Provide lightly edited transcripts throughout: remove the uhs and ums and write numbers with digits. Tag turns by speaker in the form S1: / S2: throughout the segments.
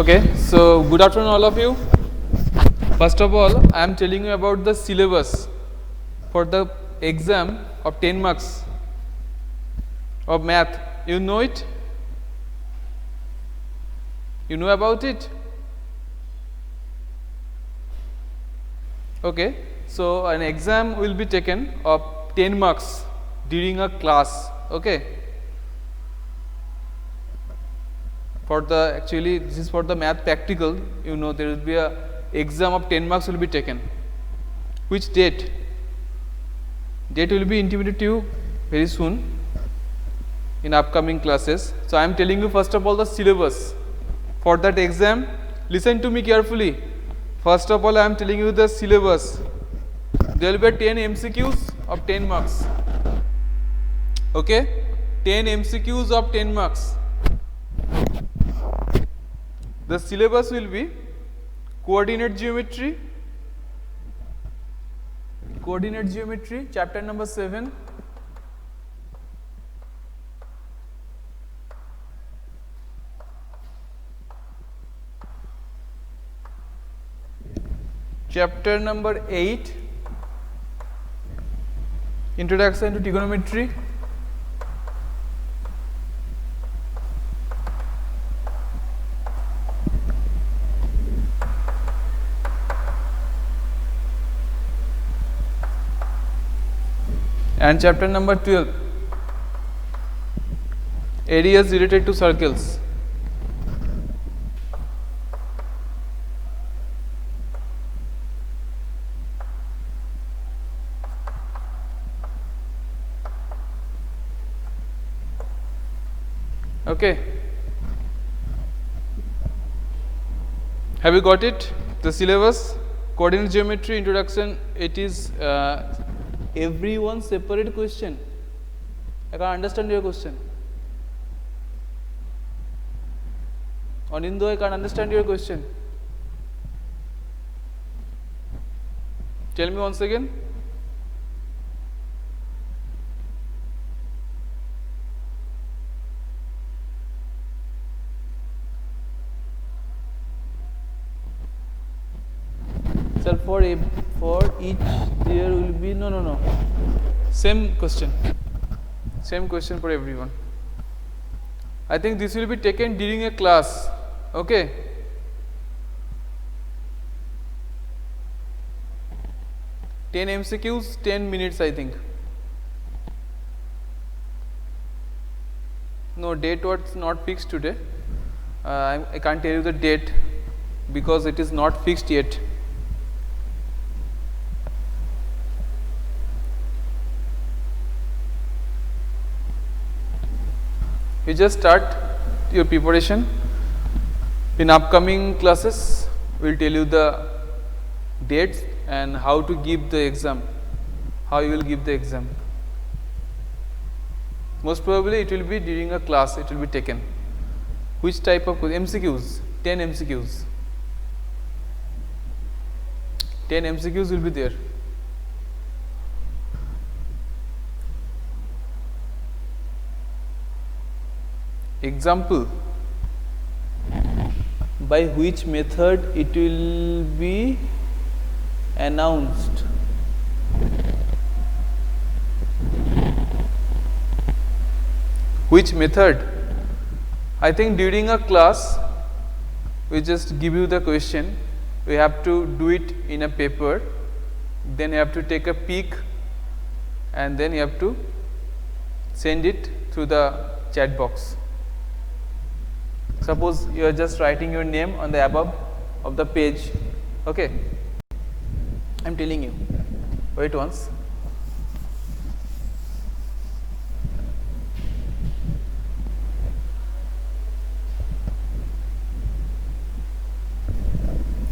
S1: Okay, so good afternoon all of you. First of all, I am telling you about the syllabus for the exam of 10 marks of math. You know it? You know about it? Okay, so an exam will be taken of 10 marks during a class. Okay. For the actually this is for the math practical, you know, there will be a exam of 10 marks will be taken. Which date? Date will be intimated to you very soon in upcoming classes. So I am telling you first of all the syllabus for that exam. Listen to me carefully. First of all, I am telling you the syllabus. There will be 10 MCQs of 10 marks. Okay, 10 MCQs of 10 marks. The syllabus will be coordinate geometry, chapter number 7, chapter number 8, introduction to trigonometry, and chapter number 12, areas related to circles. Okay, have you got it? The syllabus, coordinate geometry, introduction. It is everyone separate question. I can understand your question. Anindo, I can understand your question. Tell me once again. Sir, for each there will be no. Same question for everyone. I think this will be taken during a class. Okay. Ten MCQs, 10 minutes, I think. No, date was not fixed today. I can't tell you the date because it is not fixed yet. You just start your preparation. In upcoming classes, we will tell you the dates and how to give the exam, how you will give the exam. Most probably it will be during a class, it will be taken. Which type of MCQs? 10 MCQs. 10 MCQs will be there. Example, by which method it will be announced. Which method? I think during a class, we just give you the question, we have to do it in a paper, then you have to take a peek and then you have to send it through the chat box. Suppose you are just writing your name on the above of the page. Okay, I am telling you. Wait once.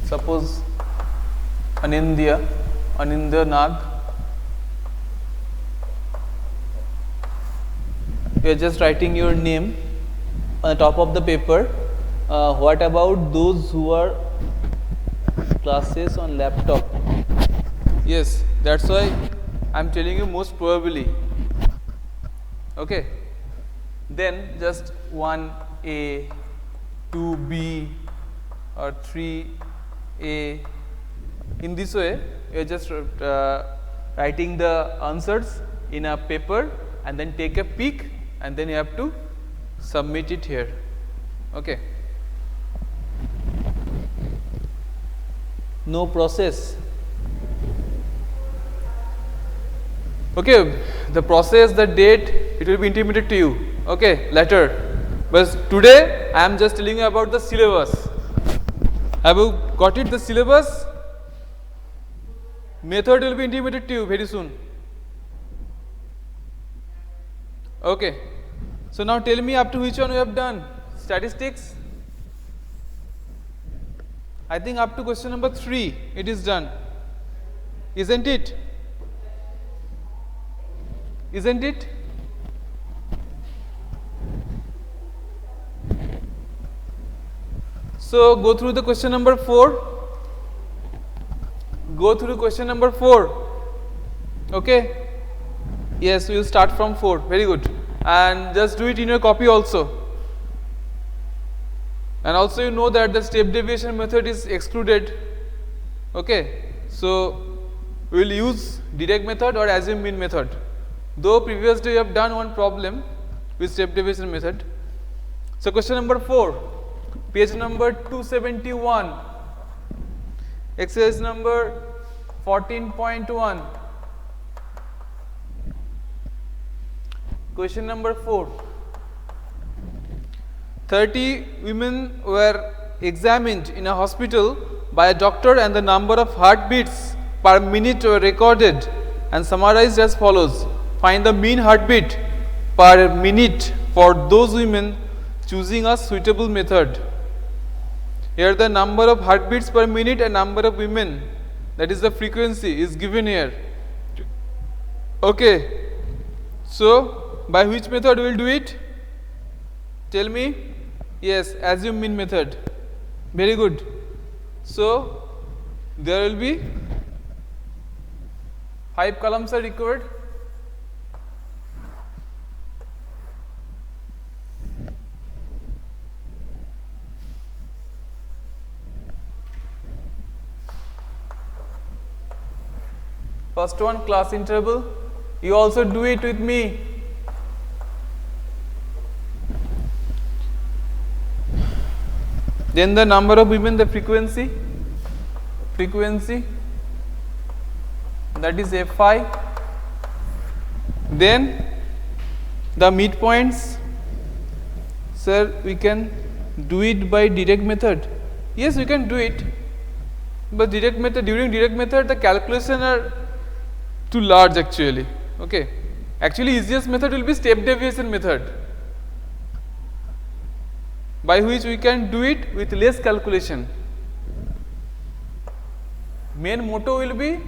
S1: Suppose Anindya Nag. You are just writing your name on the top of the paper. What about those who are classes on laptop? Yes, that's why I am telling you most probably. Okay. Then just 1A, 2B, or 3a. In this way, you are just writing the answers in a paper and then take a peek and then you have to submit it here. Okay. No process. Okay, the process, the date, it will be intimated to you. Okay, later. But today I am just telling you about the syllabus. Have you got it? The syllabus? Method will be intimated to you very soon. Okay. So now tell me up to which one we have done? Statistics? I think up to question number 3 it is done. Isn't it? Isn't it? So go through the question number 4. Go through question number 4. Okay. Yes, we will start from 4. Very good. And just do it in your copy also. And also you know that the step deviation method is excluded. Okay. So we will use direct method or assume mean method. Though previously we have done one problem with step deviation method. So question number 4, page number 271, exercise number 14.1. Question number 4. 30 women were examined in a hospital by a doctor and the number of heartbeats per minute were recorded and summarized as follows. Find the mean heartbeat per minute for those women choosing a suitable method. Here the number of heartbeats per minute and number of women, that is the frequency, is given here. Okay. So by which method we will do it? Tell me. Yes, assume mean method. Very good. So there will be 5 columns are required. First one, class interval. You also do it with me. Then the number of women, the frequency, that is Fi. Then the midpoints. Sir, we can do it by direct method. Yes, we can do it. But direct method, during direct method, the calculation are too large actually. Okay. Actually, easiest method will be step deviation method, by which we can do it with less calculation. Main motto will be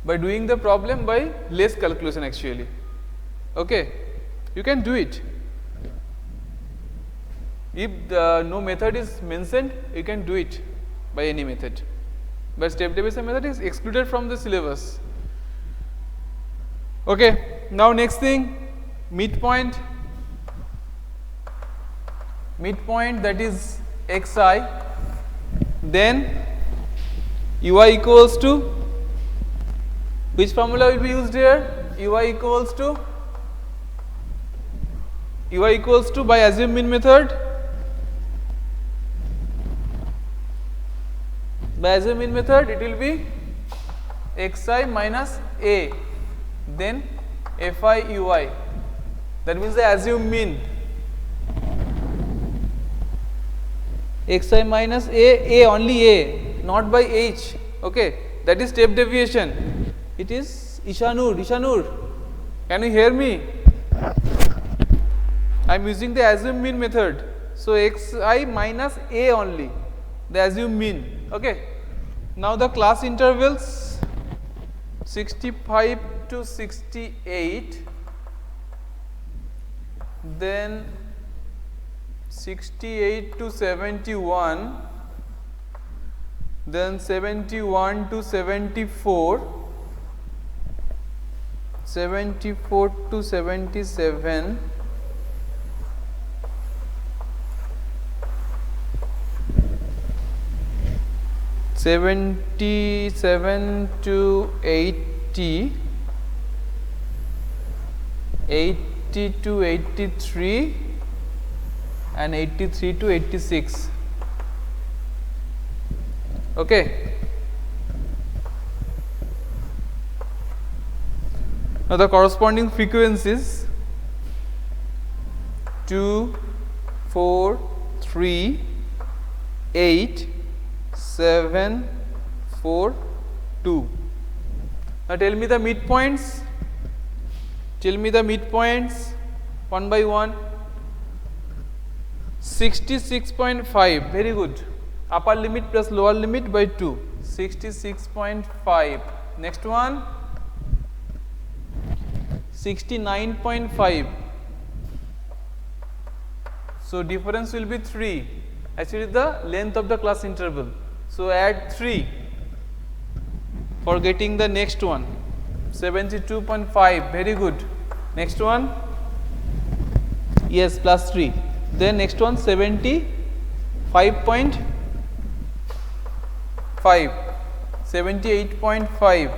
S1: by doing the problem by less calculation actually. Okay. You can do it. If no method is mentioned, you can do it by any method. But step deviation method is excluded from the syllabus. Okay. Now next thing, midpoint. Midpoint, that is xi. Then ui equals to, which formula will be used here? ui equals to by assume mean method. By assume mean method, it will be xi minus a, then fi ui. That means the assume mean. Xi minus a, only a, not by h. Okay, that is step deviation. It is Ishanur, can you hear me? I am using the assume mean method. So xi minus a only, the assume mean. Okay. Now the class intervals 65 to 68, then 68 to 71, then 71 to 74, 74 to 77, 77 to 80, 80 to 83 and 83 to 86. Okay. Now the corresponding frequencies 2, 4, 3, 8, 7, 4, 2. Now tell me the midpoints. Tell me the midpoints one by one. 66.5, very good. Upper limit plus lower limit by 2. 66.5. Next one 69.5. So difference will be 3. Actually the length of the class interval. So add 3 for getting the next one. 72.5, very good. Next one, yes, plus 3. Then next one 75.5, 78.5,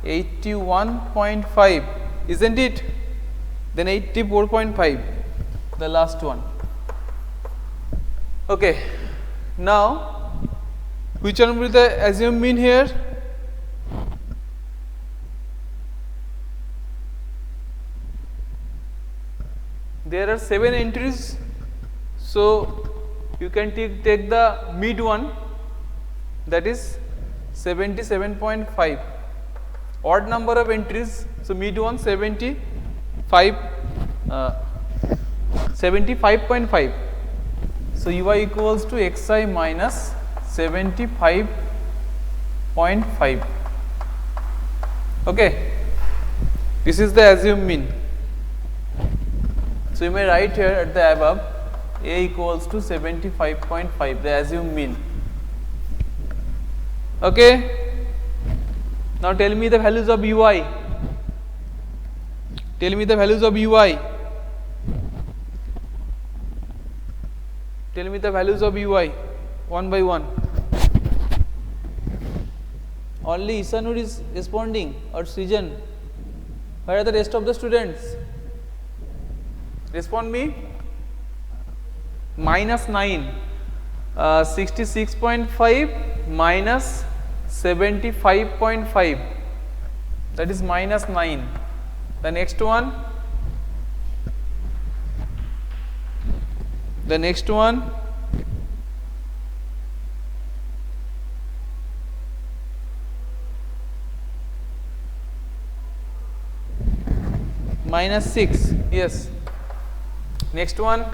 S1: 81.5, isn't it? Then 84.5, the last one. Okay, now which one will be the assumed mean here? There are 7 entries, so you can take the mid one, that is 77.5. Odd number of entries, so mid one 75.5. So ui equals to xi minus 75.5. Okay, this is the assumed mean. So you may write here at the above a equals to 75.5, the assumed mean. Okay. Now tell me the values of ui. Tell me the values of ui. Tell me the values of ui one by one. Only Isanur is responding, or Srijan. Where are the rest of the students? Respond me. Minus 9, 66.5 minus 75.5, that is minus 9. The next one, minus 6, yes. Next one,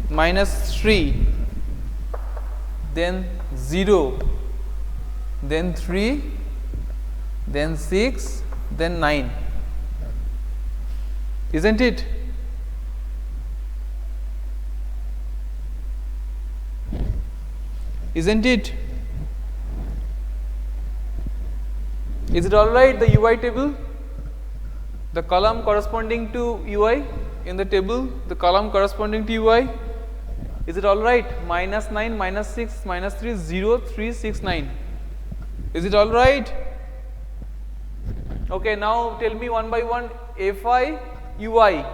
S1: minus 3, then 0, then 3, then 6, then 9, isn't it? Isn't it? Is it all right, the ui table? The column corresponding to ui in the table, the column corresponding to ui, is it all right? Minus 9, minus 6, minus 3, 0, 3, 6, 9. Is it all right? Okay, now tell me one by one fi ui,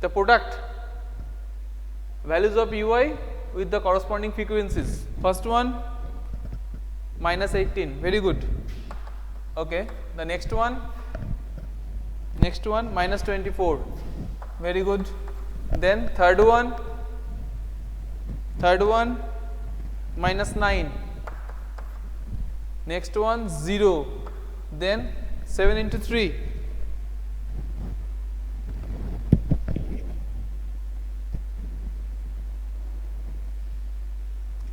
S1: the product, values of ui with the corresponding frequencies. First one, minus 18, very good. Okay, the next one, minus 24, very good. Then third one, minus 9, next one 0, then 7 into 3,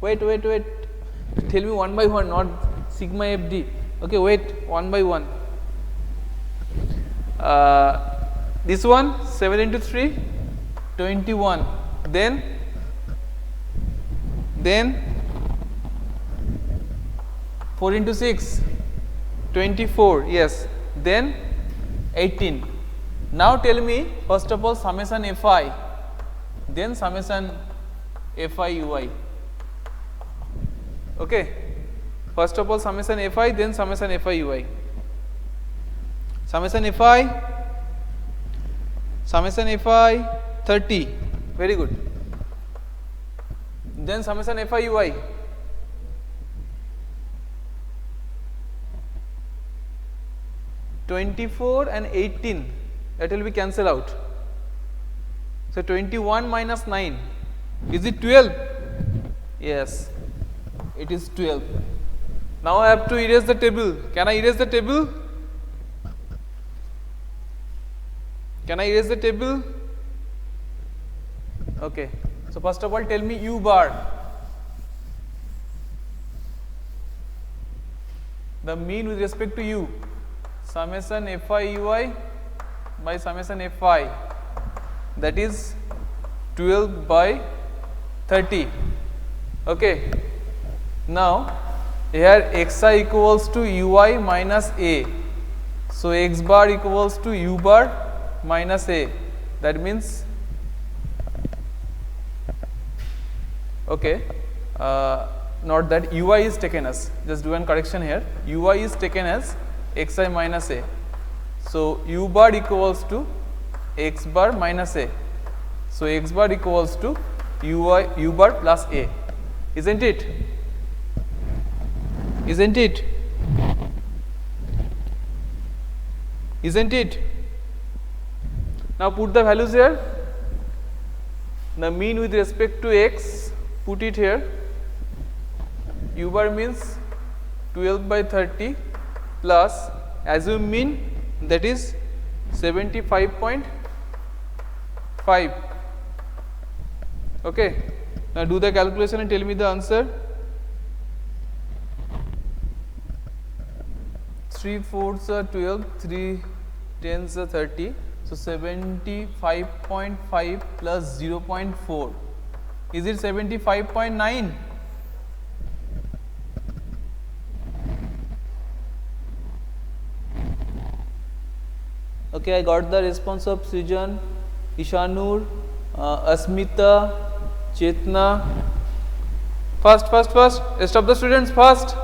S1: wait, tell me one by one, not sigma fd. Okay, wait, one by one. This one 7 into 3, 21, then 4 into 6, 24, yes, then 18, Now tell me first of all summation fi, then summation fi ui. Okay. First of all summation fi, then summation fi ui. Summation fi 30, very good. Then summation fi ui. (24) and 18, that will be cancelled out. So 21 minus 9, is it 12? Yes, it is 12. Now I have to erase the table. Can I erase the table? Can I erase the table? Okay. So first of all tell me u bar. The mean with respect to u. Summation fi ui by summation fi, that is 12 by 30. Okay. Now here xi equals to ui minus a. So x bar equals to u bar minus a. That means okay, not that ui is taken as, just do one correction here, ui is taken as xi minus a. So u bar equals to x bar minus a. So x bar equals to u bar plus a, isn't it? Isn't it? Isn't it? Now put the values here. The mean with respect to x, put it here. U bar means 12 by 30 plus assume mean, that is 75.5. Okay. Now do the calculation and tell me the answer. 3 fourths are 12, 3 tens are 30. So 75.5 plus 0.4. Is it 75.9? Okay, I got the response of Srijan, Ishanur, Asmita, Chetna. Fast. Rest of the students fast.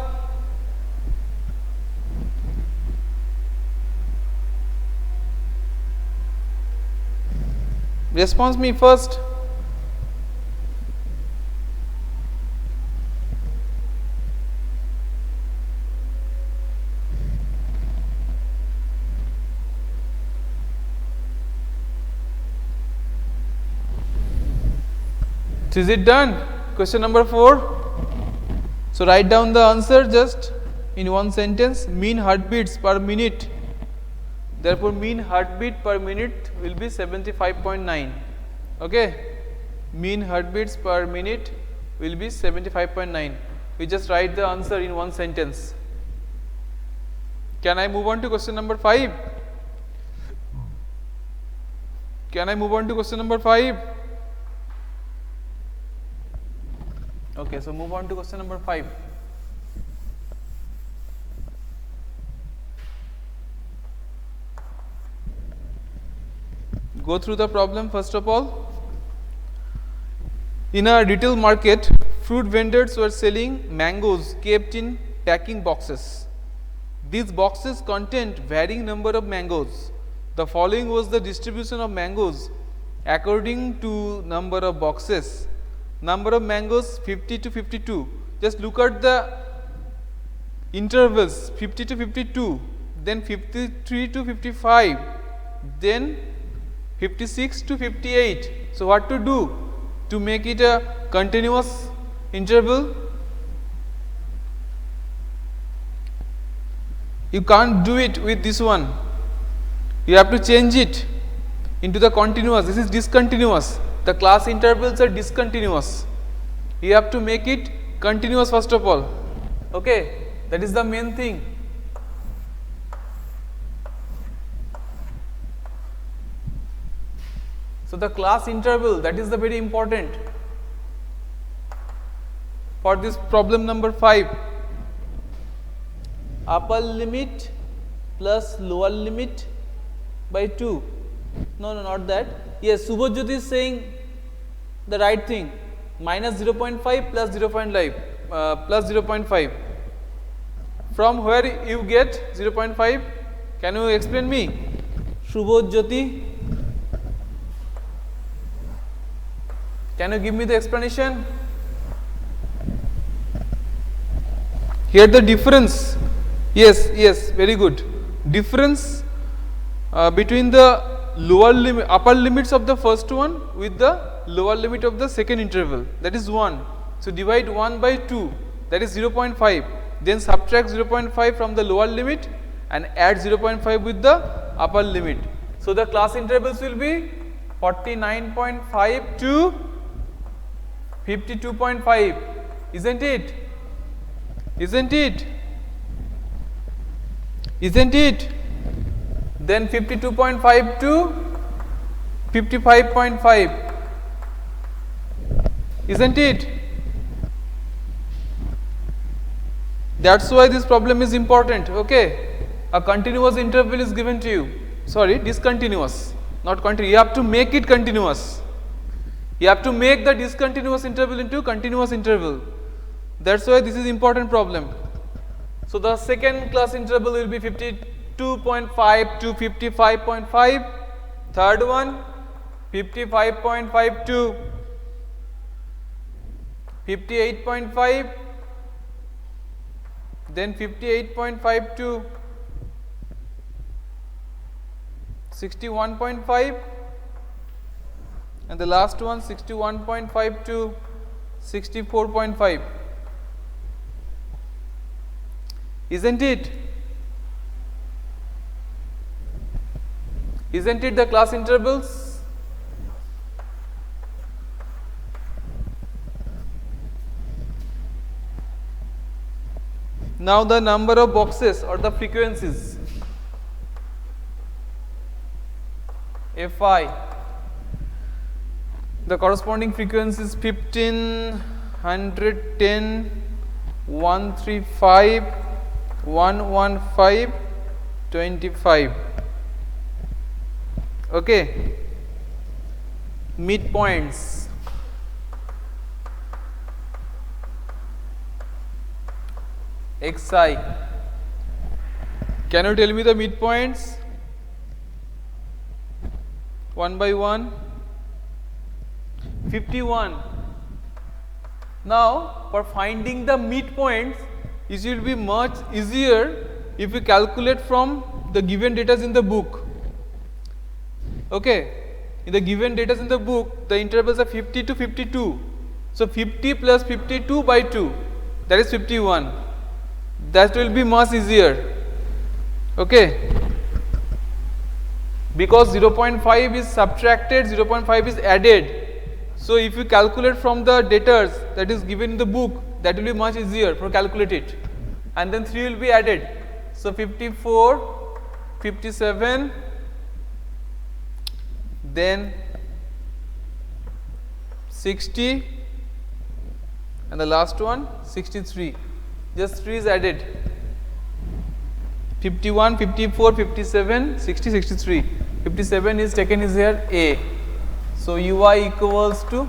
S1: Response me first. Is it done? Question number 4. So write down the answer just in one sentence. Mean heartbeats per minute. Therefore mean heartbeat per minute will be 75.9. Okay. Mean heartbeats per minute will be 75.9. We just write the answer in one sentence. Can I move on to question number 5? Can I move on to question number 5? Okay, so move on to question number 5. Go through the problem first of all. In a retail market, fruit vendors were selling mangoes kept in packing boxes. These boxes contained varying number of mangoes. The following was the distribution of mangoes according to number of boxes. Number of mangoes 50 to 52. Just look at the intervals 50 to 52, then 53 to 55, then 56 to 58. So what to do to make it a continuous interval? You can't do it with this one. You have to change it into the continuous. This is discontinuous. The class intervals are discontinuous. You have to make it continuous first of all. Okay, that is the main thing. So the class interval, that is the very important for this problem number 5. Upper limit plus lower limit by 2. No, not that. Yes, Subhajyoti is saying the right thing. Minus 0.5 plus 0.5 plus 0.5. From where you get 0.5? Can you explain me? Subhajyoti, can you give me the explanation? Here the difference. Yes, very good. Difference between the upper limits of the first one with the lower limit of the second interval, that is 1. So divide 1 by 2, that is 0.5. Then subtract 0.5 from the lower limit and add 0.5 with the upper limit. So the class intervals will be 49.5 to 52.5, isn't it? Isn't it? Isn't it? Then 52.5 to 55.5, isn't it? That's why this problem is important. Okay, a continuous interval is given to you. Sorry, discontinuous, not continuous. You have to make it continuous. You have to make the discontinuous interval into continuous interval. That's why this is important problem. So the second class interval will be 52.5 to 55.5. Third one 55.5 to 58.5. Then 58.5 to 61.5, and the last one 61.5 to 64.5, isn't it? Isn't it the class intervals? Now the number of boxes or the frequencies. Fi, the corresponding frequency is 15, 110, 135, 115, 25. Okay, midpoints. Xi, can you tell me the midpoints? One by one. 51. Now for finding the midpoints, it will be much easier if you calculate from the given data in the book. Okay, in the given data in the book, the intervals are 50 to 52. So 50 plus 52 by 2, that is 51. That will be much easier. Okay, because 0.5 is subtracted, 0.5 is added. So if you calculate from the data that is given in the book, that will be much easier for calculate it. And then 3 will be added. So 54, 57, then 60, and the last one 63. Just 3 is added. 51, 54, 57, 60, 63. 57 is taken is here A. So Ui equals to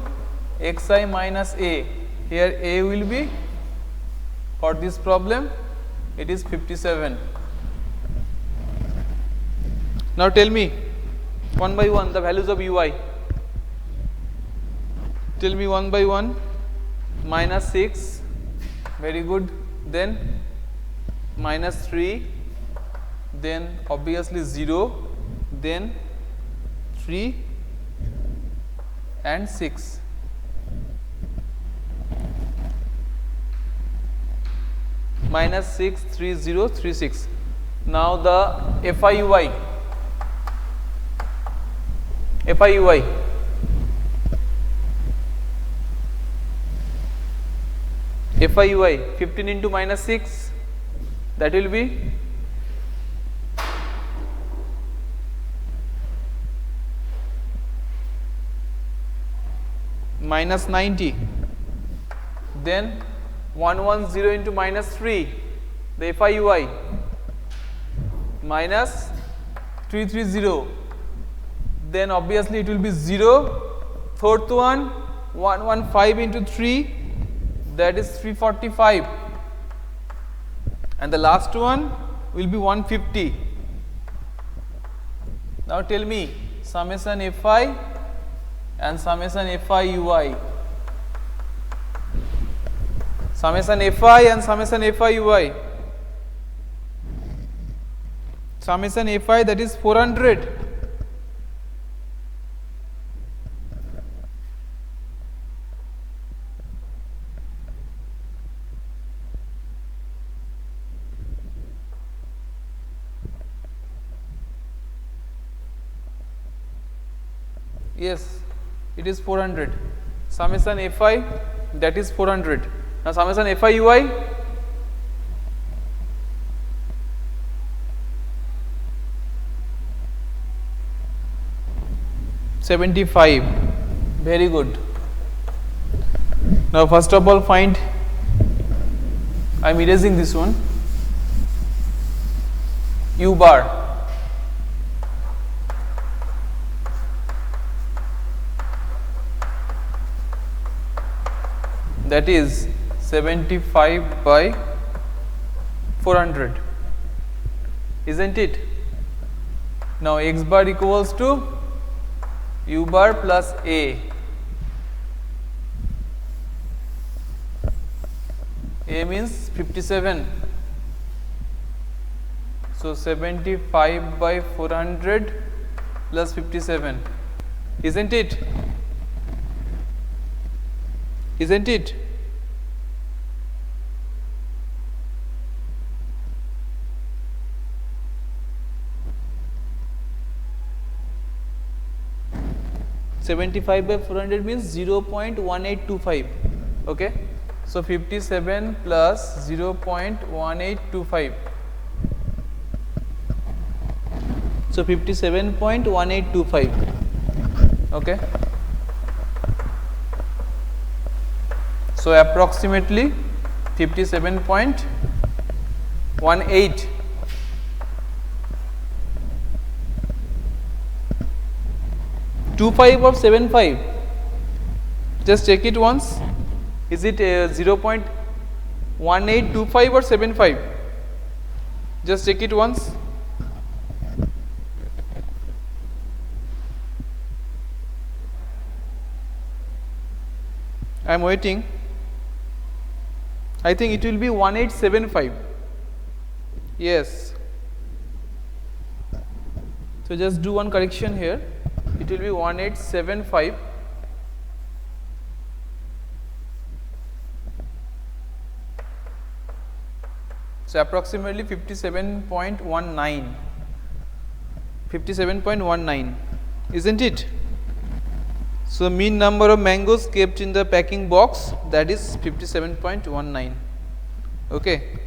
S1: Xi minus A. Here A will be, for this problem, it is 57. Now tell me one by one the values of Ui. Tell me one by one. Minus 6, very good. Then minus 3, then obviously 0, then 3 and 6. Minus 6, 3, 0, 3, 6. Now the FIUI. FIUI. FIUI 15 into minus 6, that will be minus 90. Then 110 into minus 3, the FIUI minus 330. then obviously it will be 0. Fourth one, 115 into 3, that is 345, and the last one will be 150. Now tell me summation Fi and summation Fi ui. Summation Fi and summation Fi ui. Summation Fi, that is 400. Yes, it is 400. Summation Fi, that is 400. Now summation Fi ui, $75. Very good. Now first of all find, I am erasing this one, u bar. That is 75 by 400, isn't it? Now x bar equals to u bar plus a. A means 57. So 75 by 400 plus 57, isn't it? Isn't it? $75 by 400 means 0.1825. Okay, so 57 plus 0.1825. So 57.1825. Okay. So approximately 57.18. $25 or $75? Just check it once. Is it 0.1825 or 75? Just check it once. I am waiting. I think it will be 1875. Yes. So just do one correction here. It will be 1875. So approximately 57.19. 57.19, isn't it? So mean number of mangoes kept in the packing box, that is 57.19. Okay.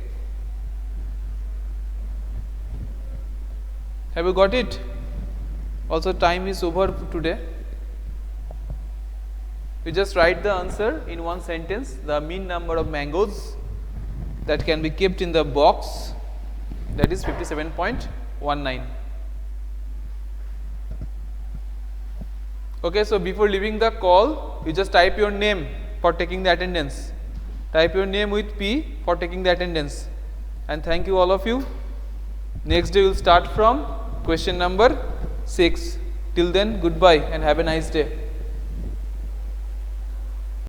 S1: Have you got it? Also time is over today. You just write the answer in one sentence. The mean number of mangoes that can be kept in the box, that is 57.19. Okay, so before leaving the call, you just type your name for taking the attendance. Type your name with P for taking the attendance. And thank you all of you. Next day we will start from question number 6. Till then, goodbye and have a nice day.